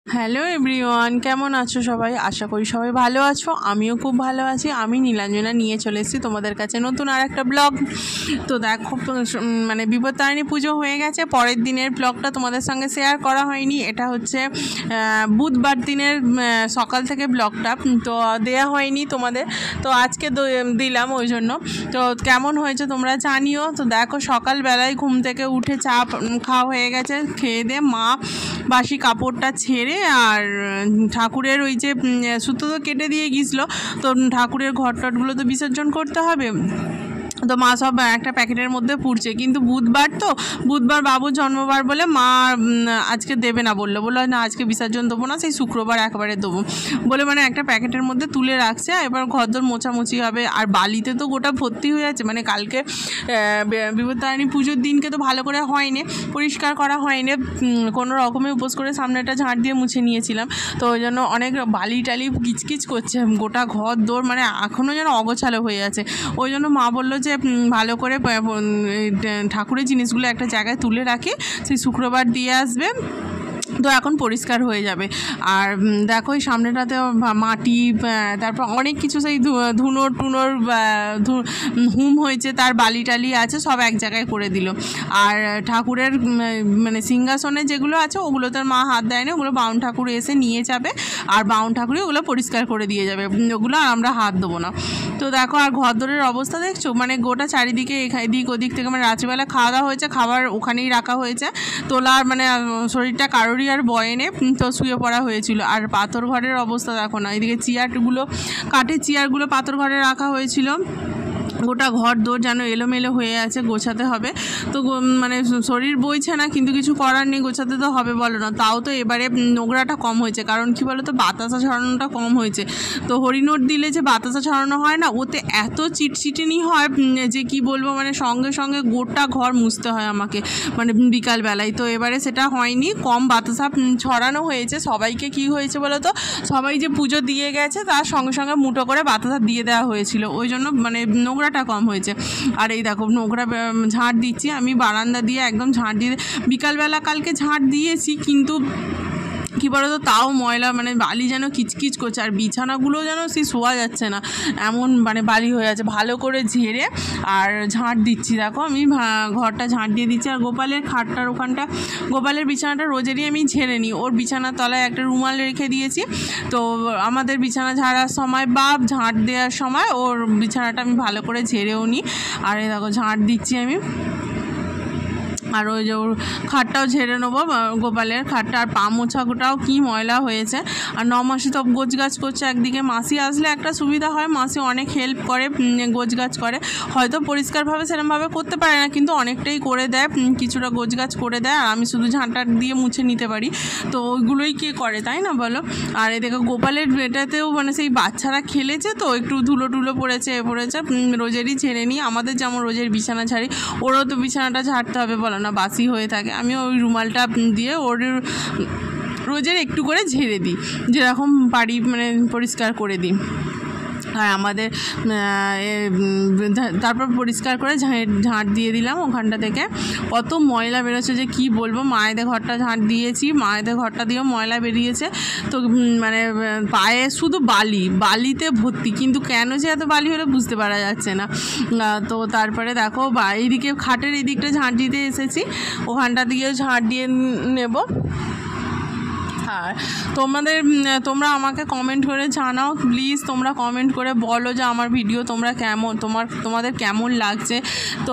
Hello everyone, কেমন আছো সবাই? আশা করি সবাই ভালো আছো। আমিও খুব ভালো আছি। আমি নীলাঞ্জনা নিয়ে চলে এসেছি তোমাদের কাছে নতুন আর একটা ব্লগ। তো দেখো, মানে বিপত্তারিণী পুজো হয়ে গেছে, পরের দিনের ব্লগটা তোমাদের সঙ্গে শেয়ার করা হয়নি। এটা হচ্ছে বুধবার দিনের সকাল থেকে ব্লগটা তো দেয়া হয়নি তোমাদের, তো আজকে দিলাম ওই জন্য। তো কেমন হয়েছে তোমরা জানিও। তো দেখো, সকালবেলায় ঘুম থেকে উঠে চা খাওয়া হয়ে গেছে, খেয়ে দিয়ে মা বাসি কাপড়টা ছেড়ে আর ঠাকুরের ওই যে সুতো তো কেটে দিয়ে গিয়েছিলো, তো ঠাকুরের ঘর টটগুলো তো বিসর্জন করতে হবে, তো মা সব একটা প্যাকেটের মধ্যে পুড়ছে। কিন্তু বুধবার বাবুর জন্মবার বলে মা আজকে দেবে না, বললো না আজকে বিসর্জন দেবো না, সেই শুক্রবার একবারে দেবো বলে মানে একটা প্যাকেটের মধ্যে তুলে রাখছে। এবার ঘরদোর মোছামুছি হবে, আর বালিতে তো গোটা ভর্তি হয়ে আছে। মানে কালকে বিপত্তারিণী পুজোর দিনকে তো ভালো করে হয়নি, পরিষ্কার করা হয়নি, কোনো রকমে উপোস করে সামনেটা ঝাঁট দিয়ে মুছে নিয়েছিলাম, তো ওই জন্য অনেক বালি টালি কিচকিচ করছে, গোটা ঘর দোর মানে এখনও যেন অগোছালো হয়ে আছে। ওই জন্য মা বললো যে ভালো করে ঠাকুরের জিনিসগুলো একটা জায়গায় তুলে রাখি, সেই শুক্রবার দিয়ে আসবে, তো এখন পরিষ্কার হয়ে যাবে। আর দেখো এই সামনেটাতে মাটি, তারপর অনেক কিছু সেই ধুনোর হুম হয়েছে, তার বালি টালি আছে, সব এক জায়গায় করে দিল। আর ঠাকুরের মানে সিংহাসনে যেগুলো আছে ওগুলোতে মা হাত দেয়নি, ওগুলো বাউন ঠাকুর এসে নিয়ে যাবে, আর বাউন ঠাকুরই ওগুলো পরিষ্কার করে দিয়ে যাবে, ওগুলো আর আমরা হাত দেবো না। তো দেখো, আর ঘরদোরের অবস্থা দেখছো, মানে গোটা চারিদিকে এদিক ওদিক থেকে, মানে রাত্রিবেলা খাওয়া দাওয়া হয়েছে, খাবার ওখানেই রাখা হয়েছে, তোলার মানে শরীরটা কারোরই আর বয়েনে, তো শুয়ে পড়া হয়েছিল। আর পাথর ঘরের অবস্থা দেখো না, এদিকে চেয়ারগুলো, কাঠের চেয়ারগুলো পাথর ঘরে রাখা হয়েছিল, গোটা ঘর দোর যেন এলোমেলো হয়ে আছে, গোছাতে হবে। তো মানে শরীর বইছে না, কিন্তু কিছু করার নেই, গোছাতে তো হবে বলো না। তাও তো এবারে নোংরাটা কম হয়েছে, কারণ কি বলো তো, বাতাসা ছড়ানোটা কম হয়েছে। তো হরিনোট দিলে যে বাতাসা ছড়ানো হয় না, ওতে এত চিটচিটিনি হয় যে কি বলবো, মানে সঙ্গে সঙ্গে গোটা ঘর মুছতে হয় আমাকে, মানে বিকালবেলায়। তো এবারে সেটা হয়নি, কম বাতাসা ছড়ানো হয়েছে। সবাইকে কি হয়েছে বলো তো, সবাই যে পুজো দিয়ে গেছে তার সঙ্গে সঙ্গে মুঠো করে বাতাসা দিয়ে দেওয়া হয়েছিল, ওই জন্য মানে নোংরাটা কম হয়েছে। আর এই দেখো, নোংরা ঝাঁট দিচ্ছি আমি বারান্দা দিয়ে, একদম ঝাঁট দিয়ে বিকালবেলা কালকে ঝাঁট দিয়েছি, কিন্তু কী বলো তো, তাও ময়লা, মানে বালি যেন কিচকিচ করছে, আর বিছানাগুলো যেন সেই শোয়া যাচ্ছে না, এমন মানে বালি হয়ে আছে। ভালো করে ঝেড়ে আর ঝাঁট দিচ্ছি, দেখো আমি ঘরটা ঝাঁট দিয়ে দিচ্ছি। আর গোপালের খাটটার ওখানটা, গোপালের বিছানাটা রোজেরই আমি ঝেড়ে নিই, ওর বিছানার তলায় একটা রুমাল রেখে দিয়েছি, তো আমাদের বিছানা ঝাড়ার সময় বা ঝাঁট দেওয়ার সময় ওর বিছানাটা আমি ভালো করে ঝেড়েও নিই। আর এই দেখো ঝাঁট দিচ্ছি আমি, আর ওই যে ওর খাটটাও ঝেড়ে নেবো, গোপালের খাটটা। আর পা মোছাটাও কী ময়লা হয়েছে। আর মাসি তো গোছগাছ করছে একদিকে, মাসি আসলে একটা সুবিধা হয়, মাসি অনেক হেল্প করে, গোছগাছ করে, হয়তো পরিষ্কারভাবে সেরকমভাবে করতে পারে না, কিন্তু অনেকটাই করে দেয়, কিছুটা গোছগাছ করে দেয়, আর আমি শুধু ঝাঁটা দিয়ে মুছে নিতে পারি। তো ওইগুলোই কে করে, তাই না বলো? আর এদিকে গোপালের এটাতেও মানে সেই বাচ্চারা খেলেছে, তো একটু ধুলো পড়েছে রোজেরই ঝেড়ে নিই, আমাদের যেমন রোজের বিছানা ঝাড়ি, ওরও তো বিছানাটা ঝাড়তে হবে বলো না, বাসি হয়ে থাকে। আমি ওই রুমালটা দিয়ে ওর রোজের একটু করে ঝেড়ে দিই, যেরকম পারি মানে পরিষ্কার করে দিই। আর আমাদের তারপর পরিষ্কার করে ঝাঁট দিয়ে দিলাম ওখানটা থেকে। কত ময়লা বেরোচ্ছে যে কি বলবো। মায়েদের ঘরটা ঝাঁট দিয়েছি, মায়েদের ঘরটা দিয়েও ময়লা বেরিয়েছে, তো মানে পায়ে শুধু বালিতে ভর্তি, কিন্তু কেন যে এত বালি হলে বুঝতে পারা যাচ্ছে না। তো তারপরে দেখো এইদিকে খাটের এই দিকটা ঝাঁট দিতে এসেছি, ওখানটা দিয়েও ঝাঁট দিয়ে নেব। আর তোমরা আমাকে কমেন্ট করে জানাও প্লিজ, তোমরা কমেন্ট করে বলো যে আমার ভিডিও তোমাদের কেমন লাগছে। তো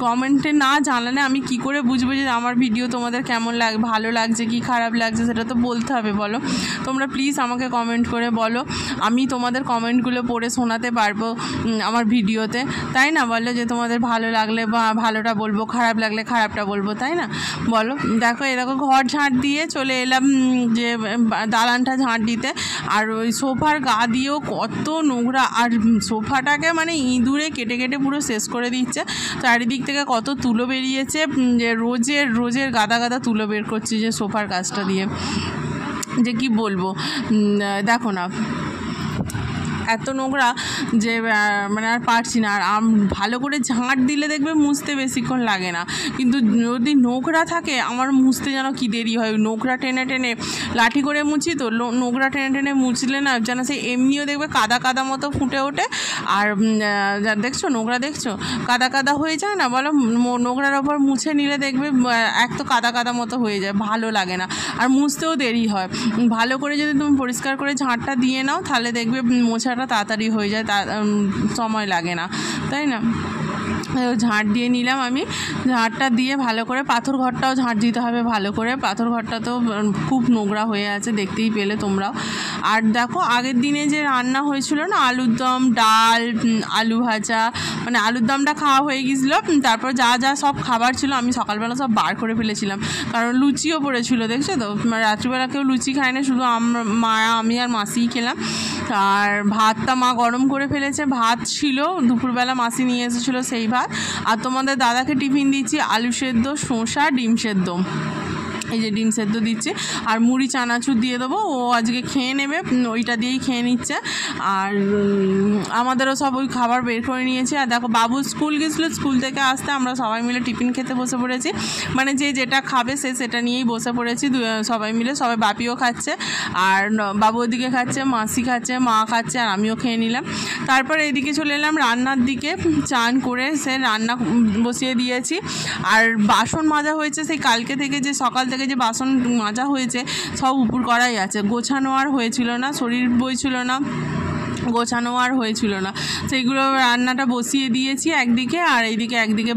কমেন্টে না জানালে আমি কি করে বুঝবো যে আমার ভিডিও তোমাদের কেমন ভালো লাগছে কি খারাপ লাগছে, সেটা তো বলতে হবে বলো। তোমরা প্লিজ আমাকে কমেন্ট করে বলো, আমি তোমাদের কমেন্টগুলো পড়ে শোনাতে পারবো আমার ভিডিওতে, তাই না? বলো যে তোমাদের ভালো লাগলে বা ভালোটা বলবো, খারাপ লাগলে খারাপটা বলবো, তাই না? বলো। দেখো এরকম ঘর ঝাঁট দিয়ে চলে এলাম যে দালানটা ঝাঁট দিতে। আর ওই সোফার গা দিয়েও কত নোংরা, আর সোফাটাকে মানে ইঁদুরে কেটে পুরো শেষ করে দিচ্ছে। চারিদিক থেকে কত তুলো বেরিয়েছে, যে রোজের গাদা তুলো বের করছি যে সোফার কাজটা দিয়ে, যে কি বলবো। দেখো না, এত নোংরা যে মানে আর পারছি না। আর ভালো করে ঝাঁট দিলে দেখবে মুছতে বেশিক্ষণ লাগে না, কিন্তু যদি নোংরা থাকে আমার মুছতে যেন কি দেরি হয়। নোংরা টেনে টেনে লাঠি করে মুছি তো, নোংরা টেনে টেনে মুছলে না যেন সেই এমনিও দেখবে কাদা কাদা মতো ফুটে ওঠে। আর দেখছো নোংরা দেখছো কাদা কাদা হয়ে যায় না, বলো নোংরার ওপর মুছে নিলে দেখবে এক তো কাদা কাদা মতো হয়ে যায়, ভালো লাগে না আর মুছতেও দেরি হয়। ভালো করে যদি তুমি পরিষ্কার করে ঝাঁটটা দিয়ে নাও তাহলে দেখবে মোছাটা তাড়াতাড়ি হয়ে যায়, সময় লাগে না, তাই না? ঝাঁট দিয়ে নিলাম আমি, ঝাঁটটা দিয়ে ভালো করে পাথর ঘরটাও ঝাঁট দিতে হবে ভালো করে। পাথর ঘরটা তো খুব নোংরা হয়ে আছে, দেখতেই পেলে তোমরাও। আর দেখো আগের দিনে যে রান্না হয়েছিল না, আলুর দম, ডাল, আলু ভাজা, মানে আলুর দমটা খাওয়া হয়ে গিয়েছিলো। তারপর যা যা সব খাবার ছিল আমি সকালবেলা সব বার করে ফেলেছিলাম, কারণ লুচিও পড়েছিল, দেখছো তো। রাত্রিবেলা কেউ লুচি খায় না, শুধু আমি আর মাসিই খেলাম। আর ভাতটা মা গরম করে ফেলেছে, ভাত ছিল দুপুরবেলা মাসি নিয়ে এসেছিলো সেই ভাত। আর তোমাদের দাদাকে টিফিন দিচ্ছি আলু সেদ্ধ, শসা, ডিম সেদ্ধ। এই যে ডিম সেদ্ধ দিচ্ছে আর মুড়ি চানাচুর দিয়ে দেবো, ও আজকে খেয়ে নেবে, ওইটা দিয়েই খেয়ে নিচ্ছে। আর আমাদেরও সব ওই খাবার বের করে নিয়েছি। আর দেখো বাবু স্কুল গেছিলো, স্কুল থেকে আসতে আমরা সবাই মিলে টিফিন খেতে বসে পড়েছি, মানে যে যেটা খাবে সে সেটা নিয়েই বসে পড়েছি সবাই মিলে। সবাই বাপিও খাচ্ছে আর বাবু ওদিকে খাচ্ছে, মাসি খাচ্ছে, মা খাচ্ছে, আর আমিও খেয়ে নিলাম। তারপর এইদিকে চলে এলাম রান্নার দিকে, চান করে সে রান্না বসিয়ে দিয়েছি। আর বাসন মাজা হয়েছে সেই কালকে থেকে, যে সকাল থেকে যে বাসন মাজা হয়েছে সব উপর করাই আছে, গোছানো আর হয়েছিল না, শরীর বইছিল না, গোছানো আর হয়েছিল না, সেইগুলো রান্নাটা বসিয়ে দিয়েছি একদিকে, আর এইদিকে একদিকে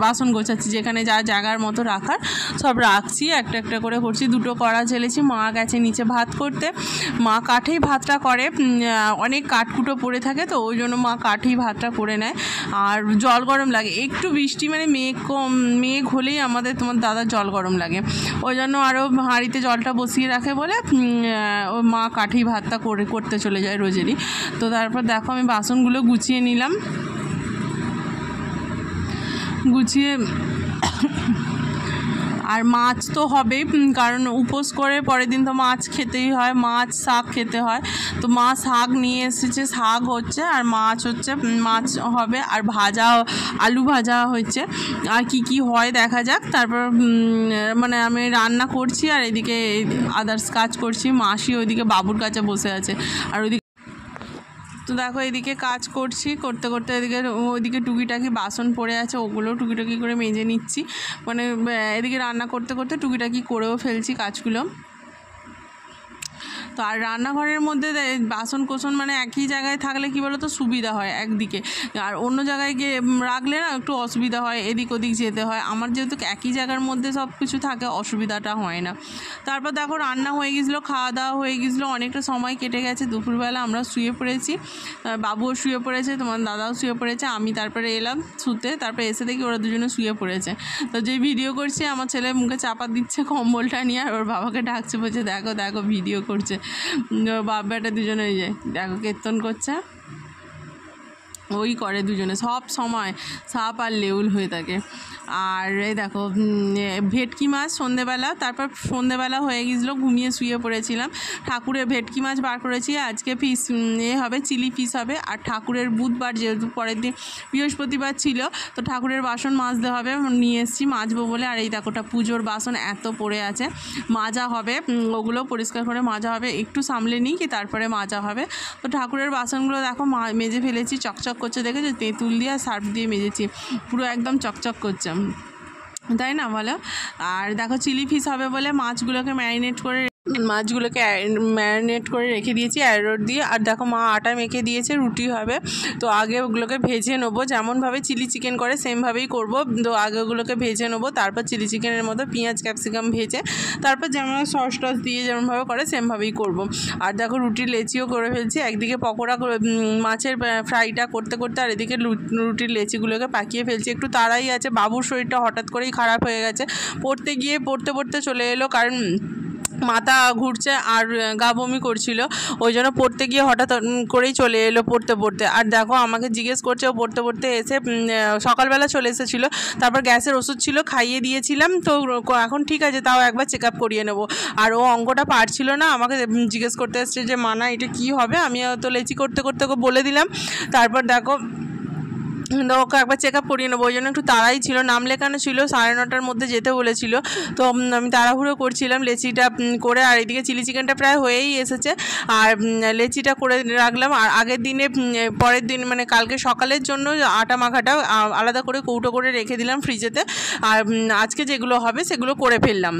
বাসন গোছাচ্ছি, যেখানে যা জায়গার মতো রাখার সব রাখছি, একটা একটা করে করছি। দুটো কড়া ঝেলেছি, মা গেছে নিচে ভাত করতে, মা কাঠেই ভাতটা করে, অনেক কাঠকুটো পড়ে থাকে তো ওই জন্য মা কাঠেই ভাতটা করে নেয়। আর জল গরম লাগে, একটু বৃষ্টি মানে মেঘ হলেই তোমার দাদার জল গরম লাগে, ওই জন্য আরও হাঁড়িতে জলটা বসিয়ে রাখে বলে ও মা কাঠেই ভাতটা করতে চলে যায় রোজেরই। তো তারপর দেখো আমি বাসনগুলো গুছিয়ে নিলাম, গুছিয়ে আর মাছ তো হবেই, কারণ উপোস করে পরের দিন তো মাছ খেতেই হয়, মাছ শাক খেতে হয়। তো মা শাক নিয়ে এসেছে, শাক হচ্ছে আর মাছ হচ্ছে, মাছ হবে আর ভাজা, আলু ভাজা হচ্ছে, আর কি হয় দেখা যাক। তারপর মানে আমি রান্না করছি আর এদিকে আদার্স কাজ করছি, মাসি ওইদিকে বাবুর কাছে বসে আছে। আর ওইদিকে তো দেখো এদিকে কাজ করছি, করতে করতে ওইদিকে টুকিটাকি বাসন পড়ে আছে, ওগুলো টুকিটাকি করে মেজে নিচ্ছি, মানে এদিকে রান্না করতে করতে টুকিটাকি করেও ফেলছি কাজগুলো। তো আর রান্নাঘরের মধ্যে বাসন কোসন মানে একই জায়গায় থাকলে কি বলো তো সুবিধা হয় একদিকে, আর অন্য জায়গায় গিয়ে রাখলে না একটু অসুবিধা হয়, এদিক ওদিক যেতে হয়। আমার যেহেতু একই জায়গার মধ্যে সব কিছু থাকে অসুবিধাটা হয় না। তারপর দেখো রান্না হয়ে গেছিলো, খাওয়া দাওয়া হয়ে গেছিলো, অনেকটা সময় কেটে গেছে, দুপুরবেলা আমরা শুয়ে পড়েছি, বাবুও শুয়ে পড়েছে, তোমার দাদাও শুয়ে পড়েছে, আমি তারপরে এলাম শুতে, তারপরে এসে দেখি ওরা দুজনে শুয়ে পড়েছে। তো যে ভিডিও করছে আমার ছেলে মুখে চাপা দিচ্ছে কম্বলটা নিয়ে, আর ওর বাবাকে ডাকছে, বলছে দেখো দেখো ভিডিও করছে, বাপ বেটা দুজনে যায় দেখো কীর্তন করছে, ওই করে দুজনে সব সময় সাপ আর লেউল হয়ে থাকে। আর এই দেখো ভেটকি মাছ সন্ধেবেলা, তারপর সন্ধেবেলা হয়ে গেছিলো, ঘুমিয়ে শুয়ে পড়েছিলাম। ঠাকুরের ভেটকি মাছ বার করেছি, আজকে ফিস হবে, চিলি ফিস হবে। আর ঠাকুরের বুধবার যেহেতু পরের দিন বৃহস্পতিবার ছিল, তো ঠাকুরের বাসন মাজতে হবে, নিয়ে এসেছি মাজবো বলে। আর এই দেখোটা পুজোর বাসন এত পড়ে আছে, মাজা হবে, ওগুলো পরিষ্কার করে মাজা হবে, একটু সামলে নিই কি তারপরে মাজা হবে। তো ঠাকুরের বাসনগুলো দেখো মেজে ফেলেছি, চকচক করছে, দেখেছো তেঁতুল দিয়ে আর সার্ফ দিয়ে মেজেছি, পুরো একদম চকচক করছে, তাই না বলো। আর দেখো চিলি ফিশ হবে বলে মাছগুলোকে ম্যারিনেট করে রেখে দিয়েছি অ্যারোট দিয়ে। আর দেখো মা আটা মেখে দিয়েছে, রুটি হবে। তো আগে ওগুলোকে ভেজে নেবো, যেমনভাবে চিলি চিকেন করে সেমভাবেই করবো। তো আগে ওগুলোকে ভেজে নেবো, তারপর চিলি চিকেনের মতো পেঁয়াজ ক্যাপসিকাম ভেজে তারপর যেমন সস টস দিয়ে যেমনভাবে করে সেমভাবেই করব। আর দেখো রুটির লেচিও করে ফেলছি, একদিকে পকোড়া মাছের ফ্রাইটা করতে করতে আর এদিকে রুটির লেচিগুলোকে পাকিয়ে ফেলছি। একটু তাড়াই আছে, বাবুর শরীরটা হঠাৎ করেই খারাপ হয়ে গেছে, পড়তে চলে এলো, কারণ মাথা ঘুরছে আর গা বমি করছিল, ওই জন্য পড়তে গিয়ে হঠাৎ করেই চলে এলো পড়তে। আর দেখো আমাকে জিজ্ঞেস করছে, ও পড়তে এসে সকালবেলা চলে এসেছিলো, তারপর গ্যাসের ওষুধ ছিল খাইয়ে দিয়েছিলাম, তো এখন ঠিক আছে, তাও একবার চেক আপ করিয়ে নেবো। আর ও অঙ্কটা পারছিল না, আমাকে জিজ্ঞেস করতে এসছে যে মানা এটা কী হবে, আমি তো লেচি করতে ওকে বলে দিলাম। তারপর দেখো ওকে একবার চেক আপ করিয়ে নেবো, ওই জন্য একটু তাড়াই ছিল, নাম লেখানো ছিল, 9:30টার মধ্যে যেতে বলেছিল, তো আমি তাড়াহুড়ো করছিলাম লেচিটা করে। আর এদিকে চিলি চিকেনটা প্রায় হয়েই এসেছে, আর লেচিটা করে রাখলাম। আর আগের দিনে পরের দিন মানে কালকে সকালের জন্য আটা মাখাটা আলাদা করে কৌটো করে রেখে দিলাম ফ্রিজেতে, আর আজকে যেগুলো হবে সেগুলো করে ফেললাম,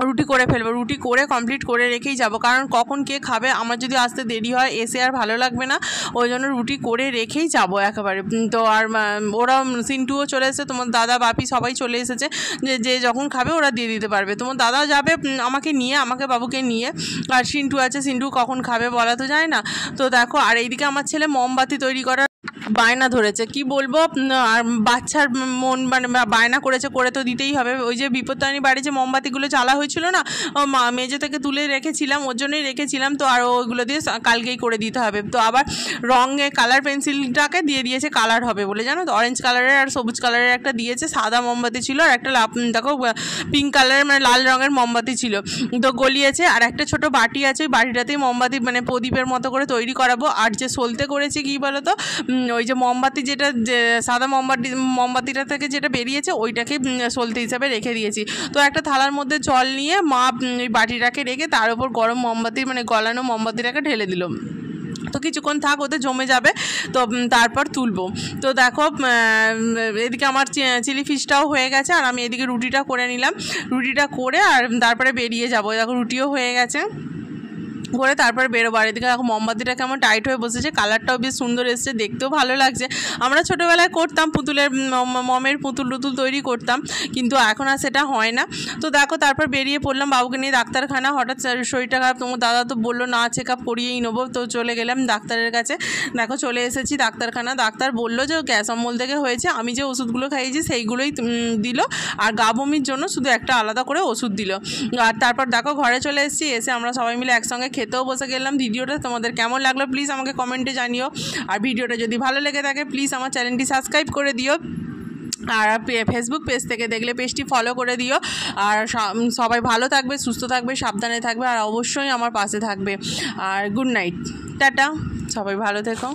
রুটি করে ফেলবো, রুটি করে কমপ্লিট করে রেখেই যাব, কারণ কখন কে খাবে, আমার যদি আসতে দেরি হয় এসে আর ভালো লাগবে না, ওই জন্য রুটি করে রেখেই যাব একেবারে। তো আর ওরা সিন্টুও চলে এসেছে, তোমার দাদা বাপি সবাই চলে এসেছে, যে যখন খাবে ওরা দিয়ে দিতে পারবে। তোমার দাদা যাবে আমাকে নিয়ে, আমাকে বাবুকে নিয়ে, আর সিন্টু আছে, সিন্টু কখন খাবে বলা তো যায় না। তো দেখো, আর এইদিকে আমার ছেলে মোমবাতি তৈরি করার বায়না ধরেছে, কি বলবো, আর বাচ্চার মন মানে বায়না করেছে, করে তো দিতেই হবে। ওই যে বিপত্তারিণী বাড়ি যে মোমবাতিগুলো জ্বালা হয়েছিল না, মেজে থেকে তুলে রেখেছিলাম, ওর জন্যই রেখেছিলাম, তো আর ওইগুলো দিয়ে কালকেই করে দিতে হবে। তো আবার রঙে কালার পেন্সিলটাকে দিয়ে দিয়েছে কালার হবে বলে, জানো তো, অরেঞ্জ কালারের আর সবুজ কালারের একটা দিয়েছে, সাদা মোমবাতি ছিল, আর একটা দেখো পিঙ্ক কালারের মানে লাল রঙের মোমবাতি ছিল, তো গলিয়েছে। আর একটা ছোট বাটি আছে, ওই বাটিটাতেই মোমবাতি মানে প্রদীপের মতো করে তৈরি করাবো। আর যে সলতে করেছি কী বলো তো, ওই যে মোমবাতি যেটা সাদা মোমবাতিটা থেকে যেটা বেরিয়েছে ওইটাকে সলতে হিসাবে রেখে দিয়েছি। তো একটা থালার মধ্যে জল নিয়ে মা ওই বাটিটাকে রেখে তার উপর গরম মোমবাতি মানে গলানো মোমবাতিটাকে ঢেলে দিল, তো কিছুক্ষণ থাক, ওতে জমে যাবে, তো তারপর তুলবো। তো দেখো এদিকে আমার চিলি ফিশটাও হয়ে গেছে, আর আমি এদিকে রুটিটা করে নিলাম, রুটিটা করে আর তারপরে বেরিয়ে যাবো। দেখো রুটিও হয়ে গেছে করে তারপর বেরোবো। আর এদিকে দেখো মোমবাতিটা কেমন টাইট হয়ে বসেছে, কালারটাও বেশ সুন্দর এসেছে, দেখতেও ভালো লাগছে। আমরা ছোটোবেলায় করতাম পুতুলের মমের পুতুল টুতুল তৈরি করতাম, কিন্তু এখন আর সেটা হয় না। তো দেখো তারপর বেরিয়ে পড়লাম বাবুকে নিয়ে ডাক্তারখানা, হঠাৎ শরীরটা খারাপ, তোমার দাদা তো বললো না চেক আপ করিয়েই নেবো, তো চলে গেলাম ডাক্তারের কাছে। দেখো চলে এসেছি ডাক্তারখানা, ডাক্তার বললো যে গ্যাস অম্বল থেকে হয়েছে, আমি যে ওষুধগুলো খাইয়েছি সেইগুলোই দিল, আর গা বমির জন্য শুধু একটা আলাদা করে ওষুধ দিল। আর তারপর দেখো ঘরে চলে এসেছি, এসে আমরা সবাই মিলে একসঙ্গে খেতেও বসে গেলাম। ভিডিওটা তোমাদের কেমন লাগলো প্লিজ আমাকে কমেন্টে জানিও, আর ভিডিওটা যদি ভালো লেগে থাকে প্লিজ আমার চ্যানেলটি সাবস্ক্রাইব করে দিও, আর ফেসবুক পেজ থেকে দেখলে পেজটি ফলো করে দিও। আর সবাই ভালো থাকবে, সুস্থ থাকবে, সাবধানে থাকবে, আর অবশ্যই আমার পাশে থাকবে। আর গুড নাইট, টাটা, সবাই ভালো থেকো।